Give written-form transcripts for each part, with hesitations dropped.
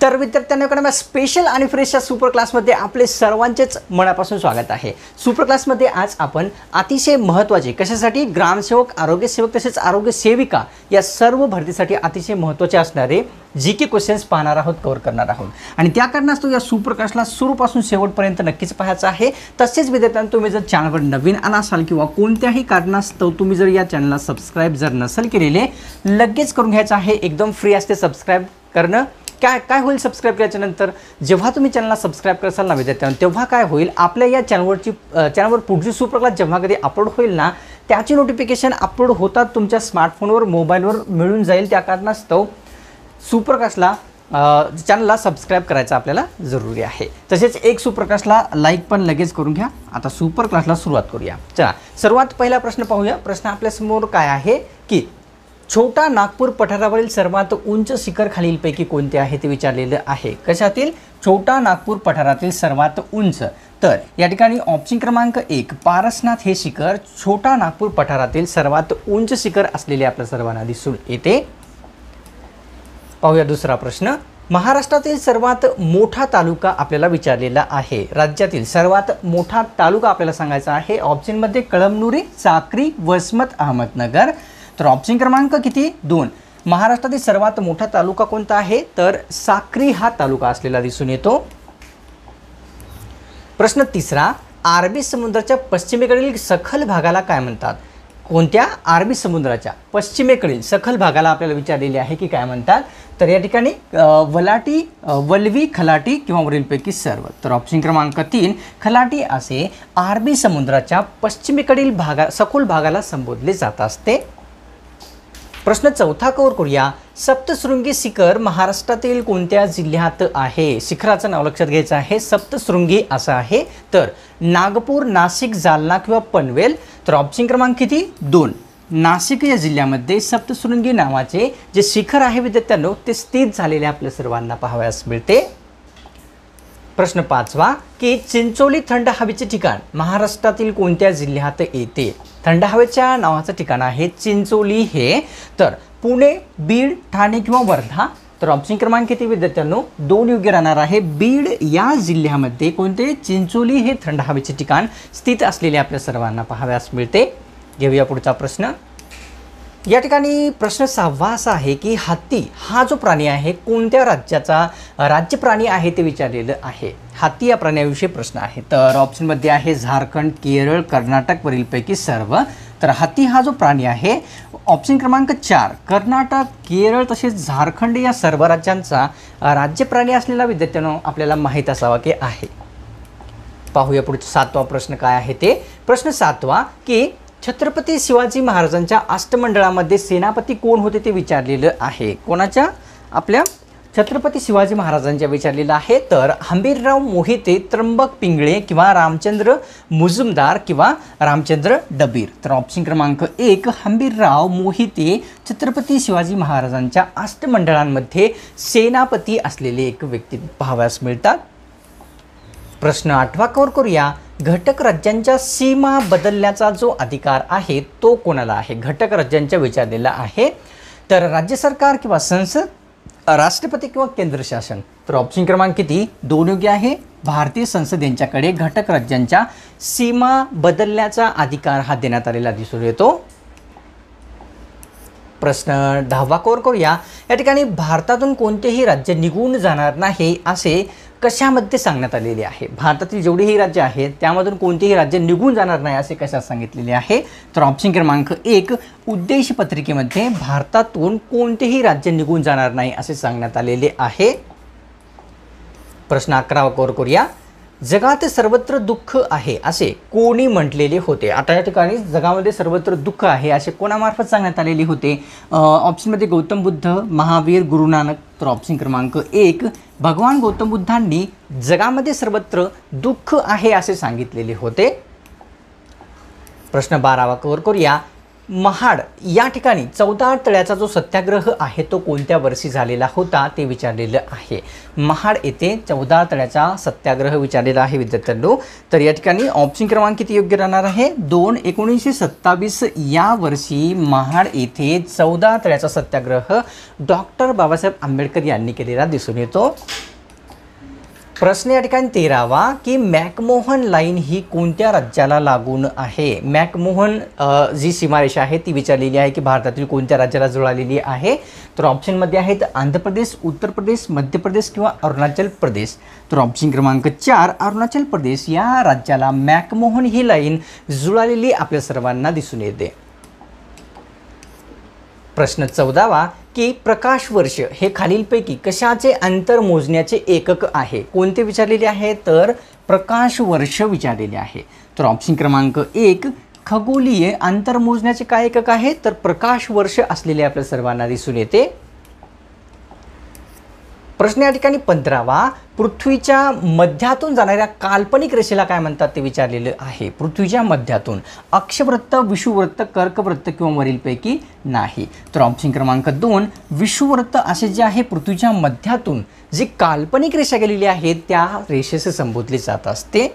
तर विद्यार्थ्यांना स्पेशल आणि फ्रेशच्या सुपर क्लासमध्ये आपले सर्वांचेच मनापासून स्वागत आहे। सुपर क्लासमध्ये आज आपण अतिशय महत्त्वाचे कशासाठी ग्रामसेवक, आरोग्यसेवक तसेच आरोग्य सेविका या सर्व भरतीसाठी अतिशय महत्त्वाचे असणारे जीके क्वेश्चन्स पाहणार आहोत, कव्हर करणार आहोत। आणि त्या कारणास्तव या सुपर क्लासला सुरूपासून शेवटपर्यंत नक्कीच पाहायचं आहे। तसेच विद्यार्थ्यांनो, तुम्ही जर चॅनलवर नवीन आला असाल किंवा कोणत्याही कारणास्तव तुम्ही जर या चॅनलला सबस्क्राइब जर नसेल केलेले, लगेच करून घ्यायचं आहे। एकदम फ्री असते सबस्क्राइब करणं। काय होईल सबस्क्राइब केल्यानंतर, जेव्हा तुम्ही चॅनलला सबस्क्राइब कराल ना विद्यार्थ्यांनो, तेव्हा काय होईल, आपल्या या चॅनलवर पुढची सुपर क्लास जेव्हा कधी अपलोड होईल ना, त्याची नोटिफिकेशन अपलोड होतात तुमच्या स्मार्टफोनवर, मोबाईलवर मिळून जाईल। त्या कारणास्तव सुपर क्लासला चॅनलला सबस्क्राइब करायचं आपल्याला जरुरी आहे। तसेच एक सुपर क्लासला लाईक पण लगेच करून घ्या। आता सुपर क्लासला सुरुवात करूया। चला, सर्वात पहिला प्रश्न पाहूया। प्रश्न आपल्यासमोर काय आहे की छोटा नागपूर पठारावरील सर्वात उंच शिखर खालीलपैकी कोणते आहे ते विचारलेलं आहे। कशातील? छोटा नागपूर पठारातील सर्वात उंच। तर या ठिकाणी ऑप्शन क्रमांक 1 पारसनाथ हे शिखर छोटा नागपूर पठारातील सर्वात उंच शिखर असलेले आपल्या सर्वांना दिसून येते। पाहूया दुसरा प्रश्न। महाराष्ट्रातील सर्वात मोठा तालुका आपल्याला विचारलेला आहे। राज्यातील सर्वात मोठा तालुका आपल्याला सांगायचा आहे। ऑप्शनमध्ये कळमनुरी, साक्री, वसमत, अहमदनगर। तर ऑप्शन क्रमांक किती? 2। महाराष्ट्रातील सर्वात मोठा तालुका कोणता आहे? तर साक्री हा तालुका असलेला दिसून येतो। प्रश्न तिसरा। अरबी समुद्राच्या पश्चिमेकडील सखल भागाला काय म्हणतात? कोणत्या? अरबी समुद्राच्या पश्चिमेकडील सखल भागाला आपल्याला विचारलेले आहे की काय म्हणतात? तर या ठिकाणी वलाटी, वल्वी, खलाटी किंवा वरीलपैकी सर्व। तर ऑप्शन क्रमांक 3 खलाटी असे अरबी समुद्राच्या पश्चिमेकडील सखोल भागाला संबोधले जात असते। प्रश्न चौथा कव्हर करूया। सप्तशृंगी शिखर महाराष्ट्रातील कोणत्या जिल्ह्यात आहे? शिखराचं नाव लक्षात घ्यायचं आहे, सप्तशृंगी असं आहे। तर नागपूर, नाशिक, जालना किंवा पनवेल। तर ऑप्शन क्रमांक किती? 2। नाशिक या जिल्ह्यामध्ये सप्तशृंगी नावाचे जे शिखर आहे विद्यार्थ्यांनो, ते स्थित झालेले आपल्या सर्वांना पाहावयास मिळते। प्रश्न 5वा की चिंचोली थंड हवेचे ठिकाण महाराष्ट्रातील कोणत्या जिल्ह्यात येते? थंड हवेच्या नावाचं ठिकाण आहे चिंचोली हे। तर पुणे, बीड, ठाणे किंवा वर्धा। तर ऑप्शन क्रमांक किती विद्यार्थ्यांनो? 2 योग्य राहणार आहे। बीड या जिल्ह्यामध्ये कोणते? चिंचोली हे थंड हवेचे ठिकाण स्थित असलेले आपल्या सर्वांना पाहावयास मिळते। घेऊया पुढचा प्रश्न। या ठिकाणी प्रश्न 6वा असा आहे की हत्ती हा जो प्राणी आहे कोणत्या राज्याचा राज्य प्राणी आहे ते विचारलेलं आहे। हत्ती या प्राण्याविषयी प्रश्न आहे। तर ऑप्शनमध्ये आहे झारखंड, केरळ, कर्नाटक वरीलपैकी सर्व। तर हत्ती हा जो प्राणी आहे, ऑप्शन क्रमांक 4 कर्नाटक, केरळ तसेच झारखंड या सर्व राज्यांचा राज्य प्राणी असलेला विद्यार्थ्यांनो आपल्याला माहीत असावा की आहे। पाहूया पुढचा 7वा प्रश्न काय आहे ते। प्रश्न 7वा की छत्रपती शिवाजी महाराजांच्या अष्टमंडळामध्ये सेनापती कोण होते ते विचारलेलं आहे। कोणाच्या? आपल्या छत्रपती शिवाजी महाराजांच्या विचारलेलं आहे। तर हंबीरराव मोहिते, त्र्यंबक पिंगळे किंवा रामचंद्र मुजुमदार किंवा रामचंद्र डबीर। तर ऑप्शन क्रमांक 1 हंबीरराव मोहिते छत्रपती शिवाजी महाराजांच्या अष्टमंडळांमध्ये सेनापती असलेले एक व्यक्ती पाहावयास मिळतात। प्रश्न 8वा कव्हर करूया। घटक राज्यांच्या सीमा बदलण्याचा जो अधिकार आहे तो कोणाला आहे? घटक राज्यांच्या विचारलेला आहे। तर राज्य सरकार किंवा संसद, राष्ट्रपती किंवा केंद्र शासन। तर ऑप्शन क्रमांक किती? 2 योग्य आहे। भारतीय संसद यांच्याकडे घटक राज्यांच्या सीमा बदलण्याचा अधिकार हा देण्यात आलेला दिसून येतो। प्रश्न 10वा कव्हर करूया। या ठिकाणी भारतातून कोणतेही राज्य निघून जाणार नाही असे कशामध्ये सांगण्यात आलेले आहे? भारतातील जेवढेही राज्य आहेत त्यामधून कोणतेही राज्य निघून जाणार नाही असे कशात सांगितलेले आहे? तर ऑप्शन क्रमांक 1 उद्देश पत्रिकेमध्ये भारतातून कोणतेही राज्य निघून जाणार नाही असे सांगण्यात आलेले आहे। प्रश्न 11वा कव्हर करूया। जगात सर्वत्र दुःख आहे असे कोणी म्हटलेले होते? आता या ठिकाणी जगामध्ये सर्वत्र दुःख आहे असे कोणामार्फत सांगण्यात आलेले होते? ऑप्शनमध्ये गौतम बुद्ध, महावीर, गुरु नानक। तर ऑप्शन क्रमांक 1 भगवान गौतम बुद्धांनी जगामध्ये सर्वत्र दुःख आहे असे सांगितलेले होते। प्रश्न 12वा कव्हर करूया। महाड या ठिकाणी 14 तळ्याचा जो सत्याग्रह आहे तो कोणत्या वर्षी झालेला होता ते विचारलेलं आहे। महाड येथे 14 तळ्याचा सत्याग्रह विचारलेला आहे विद्यार्थ्यांनो। तर या ठिकाणी ऑप्शन क्रमांक किती योग्य राहणार आहे? 2 1927 या वर्षी महाड येथे 14 तळ्याचा सत्याग्रह डॉक्टर बाबासाहेब आंबेडकर यांनी केलेला दिसून येतो। प्रश्न या ठिकाणी 13वा की मॅकमोहन लाईन ही कोणत्या राज्याला लागून आहे? मॅकमोहन जी सीमारेषा आहे ती विचारलेली आहे की भारतातील कोणत्या राज्याला जुळलेली आहे? तर ऑप्शनमध्ये आहेत आंध्र प्रदेश, उत्तर प्रदेश, मध्य प्रदेश किंवा अरुणाचल प्रदेश। तर ऑप्शन क्रमांक 4 अरुणाचल प्रदेश या राज्याला मॅकमोहन ही लाईन जुळलेली आपल्या सर्वांना दिसून येते। प्रश्न 14वा की प्रकाश वर्ष हे खालीलपैकी कशाचे अंतर मोजण्याचे एकक आहे? कोणते विचारलेले आहे? तर प्रकाश वर्ष विचारलेले आहे। तर ऑप्शन क्रमांक 1 खगोलीय अंतर मोजण्याचे काय एकक आहे? तर प्रकाश वर्ष असलेले आपल्या सर्वांना दिसून येते। प्रश्न या ठिकाणी 15वा पृथ्वीच्या मध्यातून जाणाऱ्या काल्पनिक रेषेला काय म्हणतात ते विचारलेलं आहे। पृथ्वीच्या मध्यातून अक्षवृत्त, विषुवृत्त, कर्कवृत्त किंवा वरीलपैकी नाही। तर ऑप्शन क्रमांक 2 विषुवृत्त असे जे आहे पृथ्वीच्या मध्यातून जी काल्पनिक रेषा गेलेली आहे त्या रेषेचे संबोधले जात असते।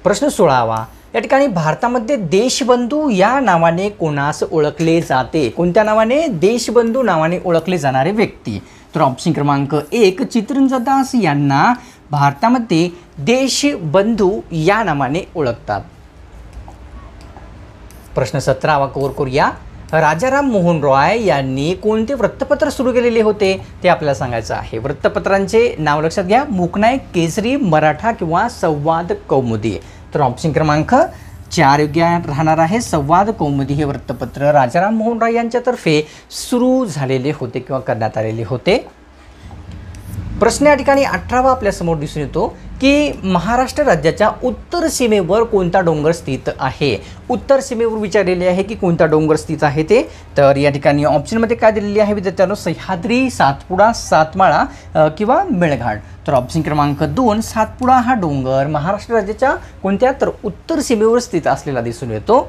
प्रश्न 16वा या ठिकाणी भारतामध्ये देशबंधू या नावाने कोणास ओळखले जाते? कोणत्या नावाने? देशबंधू नावाने ओळखले जाणारे व्यक्ती। तर ऑप्शन क्रमांक 1 चित्रंजन दास यांना भारतामध्ये देशबंधू या नावाने ओळखतात। प्रश्न 17वा कव्हर करूया। राजाराम मोहन रॉय यांनी कोणते वृत्तपत्र सुरू केलेले होते ते आपल्याला सांगायचं आहे। वृत्तपत्रांचे नाव लक्षात घ्या, मूकनायक, केसरी, मराठा किंवा संवाद कौमुदी। तर ऑप्शन क्रमांक 4 योग्य राहणार आहे। संवाद कौमुदी हे वृत्तपत्र राजाराम मोहन रॉय यांच्यातर्फे सुरू झालेले होते किंवा करण्यात आलेले होते। प्रश्न या ठिकाणी 18वा आपल्या समोर दिसून येतो की महाराष्ट्र राज्याच्या उत्तर सीमेवर कोणता डोंगर स्थित आहे? उत्तर सीमेवर विचारलेले आहे की कोणता डोंगर स्थित आहे ते। तर या ठिकाणी ऑप्शनमध्ये काय दिलेली आहे विद्यार्थ्यांनो? सह्याद्री, सातपुडा, सातमाळा किंवा मेळघाट। तर ऑप्शन क्रमांक 2 सातपुडा हा डोंगर महाराष्ट्र राज्याच्या कोणत्या? तर उत्तर सीमेवर स्थित असलेला दिसून येतो।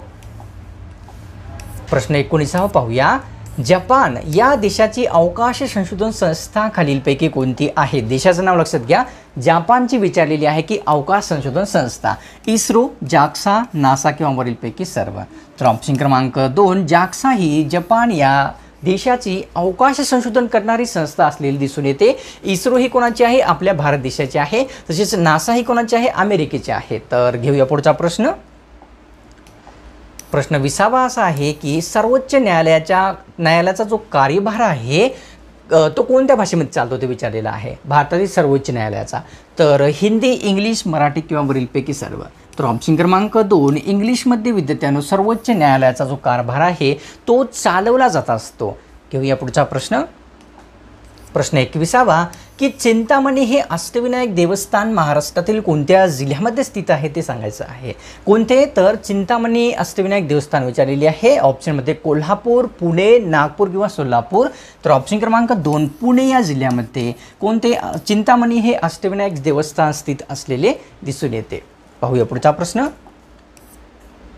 प्रश्न 19वा पाहूया। जपान या देशाची अवकाश संशोधन संस्था खालीलपैकी कोणती आहे? देशाचं नाव लक्षात घ्या, जपानची विचारलेली आहे की अवकाश संशोधन संस्था इस्रो, जाक्सा, नासा किंवा वरीलपैकी सर्व। तर ऑप्शन क्रमांक 2 जाक्सा ही जपान या देशाची अवकाश संशोधन करणारी संस्था असलेली दिसून येते। इस्रो ही कोणाची आहे? आपल्या भारत देशाची आहे। तसेच नासा ही कोणाची आहे? अमेरिकेची आहे। तर घेऊया पुढचा प्रश्न। प्रश्न 20वा असा आहे की सर्वोच्च न्यायालयाचा जो कार्यभार आहे तो कोणत्या भाषेमध्ये चालतो ते विचारलेला आहे। भारतातील सर्वोच्च न्यायालयाचा। तर हिंदी, इंग्लिश, मराठी किंवा वरीलपैकी सर्व। तर ऑप्शन क्रमांक 2 इंग्लिशमध्ये विद्यार्थ्यांनो सर्वोच्च न्यायालयाचा जो कारभार आहे तो चालवला जात असतो। घेऊया पुढचा प्रश्न। प्रश्न 21वा की चिंतामणी हे अष्टविनायक देवस्थान महाराष्ट्रातील कोणत्या जिल्ह्यामध्ये स्थित आहे ते सांगायचं आहे। कोणते? तर चिंतामणी अष्टविनायक देवस्थान विचारलेली आहे। ऑप्शनमध्ये कोल्हापूर, पुणे, नागपूर किंवा सोलापूर। तर ऑप्शन क्रमांक 2 पुणे या जिल्ह्यामध्ये कोणते चिंतामणी हे अष्टविनायक देवस्थान स्थित असलेले दिसून येते। पाहूया पुढचा प्रश्न।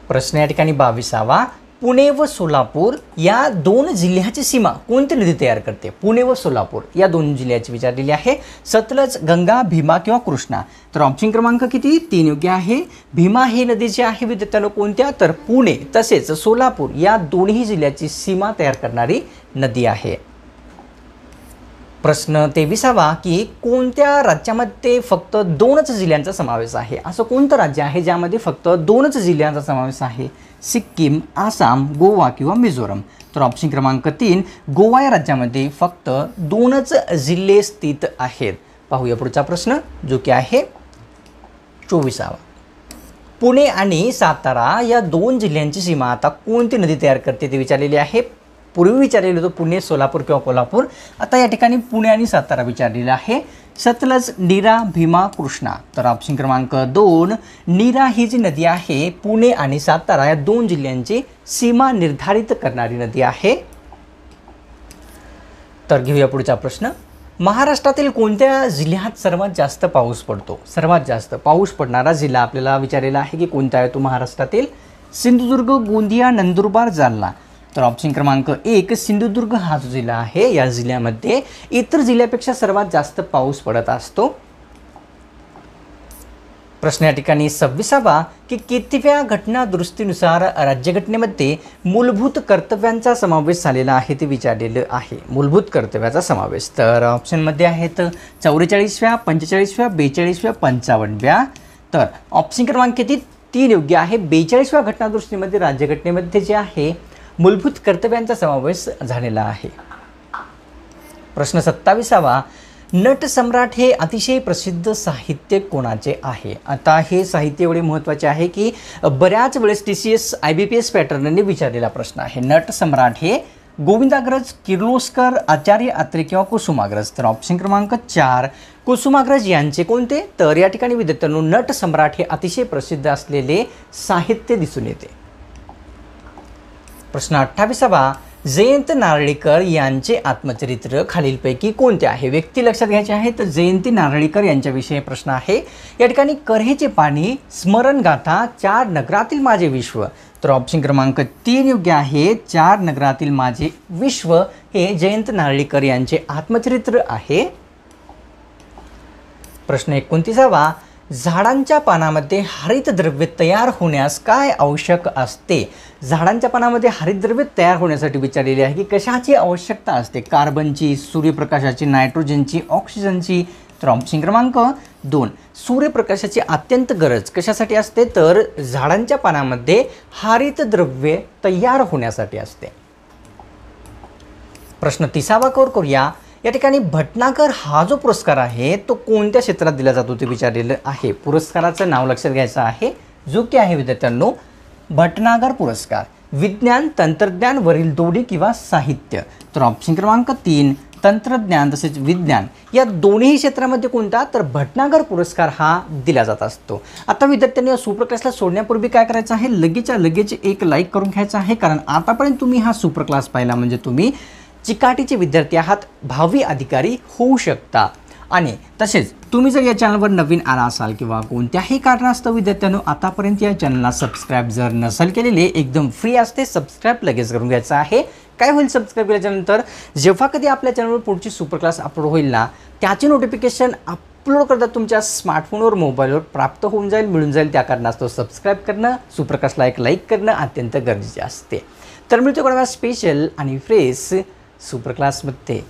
प्रश्न या ठिकाणी 22वा पुणे व सोलापूर या दोन जिल्ह्याची सीमा कोणती नदी तयार करते? पुणे व सोलापूर या दोन जिल्ह्याची विचारलेली आहे। सतलज, गंगा, भीमा किंवा कृष्णा। तर ऑप्शन क्रमांक किती? 3 योग्य आहे। भीमा ही नदी जी आहे विद्यार्थ्यांनो कोणत्या? तर पुणे तसेच सोलापूर या दोन्ही जिल्ह्याची सीमा तयार करणारी नदी आहे। प्रश्न 23वा की कोणत्या राज्यामध्ये फक्त 2च जिल्ह्यांचा समावेश आहे? असं कोणतं राज्य आहे ज्यामध्ये फक्त 2च जिल्ह्यांचा समावेश आहे? सिक्कीम, आसाम, गोवा किंवा मिझोरम। तर ऑप्शन क्रमांक 3 गोवा या राज्यामध्ये फक्त 2च जिल्हे स्थित आहेत। पाहूया पुढचा प्रश्न जो की आहे 24वा। पुणे आणि सातारा या दोन जिल्ह्यांची सीमा आता कोणती नदी तयार करते ते विचारलेले आहे। पूर्वी विचारलेलं होतं पुणे, सोलापूर किंवा कोल्हापूर। आता या ठिकाणी पुणे आणि सातारा विचारलेलं आहे। सतलज, नीरा, भीमा, कृष्णा। तर ऑप्शन क्रमांक 2 नीरा ही जी नदी आहे पुणे आणि सातारा या दोन जिल्ह्यांची सीमा निर्धारित करणारी नदी आहे। तर घेऊया पुढचा प्रश्न। महाराष्ट्रातील कोणत्या जिल्ह्यात सर्वात जास्त पाऊस पडतो? सर्वात जास्त पाऊस पडणारा जिल्हा आपल्याला विचारलेला आहे की कोणता आहे तो महाराष्ट्रातील? सिंधुदुर्ग, गोंदिया, नंदुरबार, जालना. तर ऑप्शन क्रमांक 1 सिंधुदुर्ग हा जो जिल्हा आहे या जिल्ह्यामध्ये इतर जिल्ह्यापेक्षा सर्वात जास्त पाऊस पडत असतो. प्रश्न या ठिकाणी 26वा की कितव्या घटना दुरुस्तीनुसार राज्यघटनेमध्ये मूलभूत कर्तव्यांचा समावेश झालेला आहे ते विचारलेलं आहे. मूलभूत कर्तव्याचा समावेश तर ऑप्शनमध्ये आहेत 44व्या, 45व्या, 42व्या, 55व्या. तर ऑप्शन क्रमांक किती 3 योग्य आहे. 42व्या घटना दुरुस्तीमध्ये राज्यघटनेमध्ये जे आहे मूलभूत कर्तव्यांचा समावेश झालेला आहे. प्रश्न 27वा नट सम्राट हे अतिशय प्रसिद्ध साहित्य कोणाचे आहे. आता हे साहित्य एवढे महत्त्वाचे आहे की बऱ्याच वेळेस TCS IBPS पॅटर्नने विचारलेला प्रश्न आहे. नट सम्राट हे गोविंदाग्रज, किर्लोस्कर, आचार्य अत्रे किंवा कुसुमाग्रज. तर ऑप्शन क्रमांक 4 कुसुमाग्रज यांचे कोणते. तर या ठिकाणी विद्यार्थ्यांनो नट सम्राट हे अतिशय प्रसिद्ध असलेले साहित्य दिसून येते. प्रश्न 28वा जयंत नारळीकर यांचे आत्मचरित्र खालीलपैकी कोणते आहे. व्यक्ती लक्षात घ्यायचे आहे तर जयंती नारळीकर यांच्याविषयी प्रश्न आहे. या ठिकाणी कऱ्हेचे पाणी, स्मरणगाथा, 4 नगरातील माझे विश्व. तर ऑप्शन क्रमांक 3 योग्य आहे. 4 नगरातील माझे विश्व हे जयंत नारळीकर यांचे आत्मचरित्र आहे. प्रश्न 29वा झाडांच्या पानामध्ये हरितद्रव्य तयार होण्यास काय आवश्यक असते. झाडांच्या पानामध्ये हरितद्रव्य तयार होण्यासाठी विचारलेली आहे की कशाची आवश्यकता असते. कार्बनची, सूर्यप्रकाशाची, नायट्रोजनची, ऑक्सिजनची. तर ऑप्शन क्रमांक 2 सूर्यप्रकाशाची अत्यंत गरज कशासाठी असते. तर झाडांच्या पानामध्ये हरितद्रव्य तयार होण्यासाठी असते. प्रश्न 30वा करूया. या ठिकाणी भटनागर हा जो पुरस्कार आहे तो कोणत्या क्षेत्रात दिला जातो ते विचारलेलं आहे. पुरस्काराचं नाव लक्षात घ्यायचं आहे जो की आहे विद्यार्थ्यांनो भटनागर पुरस्कार. विज्ञान, तंत्रज्ञान, वरील दोन्ही किंवा साहित्य. तर ऑप्शन क्रमांक 3 तंत्रज्ञान तसेच विज्ञान या दोन्ही क्षेत्रामध्ये कोणता तर भटनागर पुरस्कार हा दिला जात असतो. आता विद्यार्थ्यांनी सुपर क्लासला सोडण्यापूर्वी काय करायचं आहे लगेचच्या लगेच एक लाईक करून घ्यायचं आहे. कारण आतापर्यंत तुम्ही हा सुपर क्लास पाहिला म्हणजे तुम्ही चिकाटीचे विद्यार्थी आहात, भावी अधिकारी होऊ शकता. आणि तसेच तुम्ही जर या चॅनलवर नवीन आला असाल किंवा कोणत्याही कारणास्तव विद्यार्थ्यांनो आतापर्यंत या चॅनलला सबस्क्राईब जर नसेल केलेले एकदम फ्री असते. सबस्क्राईब लगेच करून घ्यायचं आहे. काय होईल सबस्क्राईब केल्याच्यानंतर जेव्हा कधी आपल्या चॅनलवर पुढची सुपर क्लास अपलोड होईल ना त्याचे नोटिफिकेशन अपलोड करता तुमच्या स्मार्टफोनवर मोबाईलवर प्राप्त होऊन जाईल, मिळून जाईल. त्या कारणास्तव सबस्क्राईब करणं, सुपर क्लासला एक लाईक करणं अत्यंत गरजेचे असते. तर मिळतो कोणा स्पेशल आणि फ्रेश सुपर क्लासमध्ये.